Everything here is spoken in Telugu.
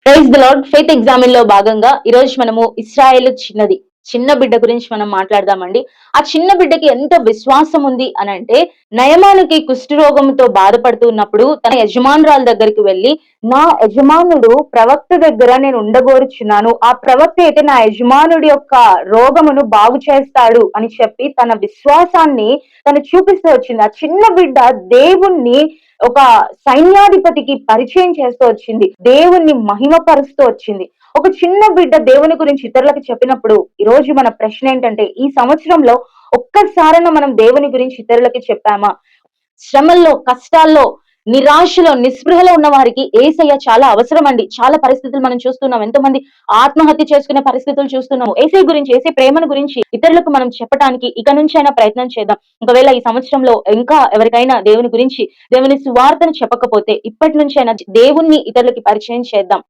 Praise the lord. Faith examine లో భాగంగా ఈ రోజు మనము ఇశ్రాయేలు చిన్న బిడ్డ గురించి మనం మాట్లాడదామండి. ఆ చిన్న బిడ్డకి ఎంత విశ్వాసం ఉంది అని అంటే, నయమానుకి కుష్ఠరోగంతో బాధపడుతున్నప్పుడు తన యజమానురాల దగ్గరికి వెళ్ళి, నా యజమానుడు ప్రవక్త దగ్గర నేను ఉండగోరుచున్నాను, ఆ ప్రవక్త అయితే నా యజమానుడి యొక్క రోగమును బాగు చేస్తాడు అని చెప్పి తన విశ్వాసాన్ని తను చూపిస్తూ వచ్చింది. ఆ చిన్న బిడ్డ దేవుణ్ణి ఒక సైన్యాధిపతికి పరిచయం చేస్తూ వచ్చింది. దేవుణ్ణి మహిమపరుస్తూ వచ్చింది. ఒక చిన్న బిడ్డ దేవుని గురించి ఇతరులకు చెప్పినప్పుడు ఈ రోజు మన ప్రశ్న ఏంటంటే, ఈ సంవత్సరంలో ఒక్కసారైనా మనం దేవుని గురించి ఇతరులకి చెప్పామా? శ్రమల్లో, కష్టాల్లో, నిరాశలో, నిస్పృహలో ఉన్న వారికి యేసయ్య చాలా అవసరం అండి. చాలా పరిస్థితులు మనం చూస్తున్నాం. ఎంతో మంది ఆత్మహత్య చేసుకునే పరిస్థితులు చూస్తున్నాము. యేసయ్య గురించి, యేసయ్య ప్రేమను గురించి ఇతరులకు మనం చెప్పడానికి ఇక నుంచైనా ప్రయత్నం చేద్దాం. ఒకవేళ ఈ సంవత్సరంలో ఇంకా ఎవరికైనా దేవుని గురించి, దేవుని సువార్తను చెప్పకపోతే ఇప్పటి నుంచైనా దేవుణ్ణి ఇతరులకి పరిచయం చేద్దాం.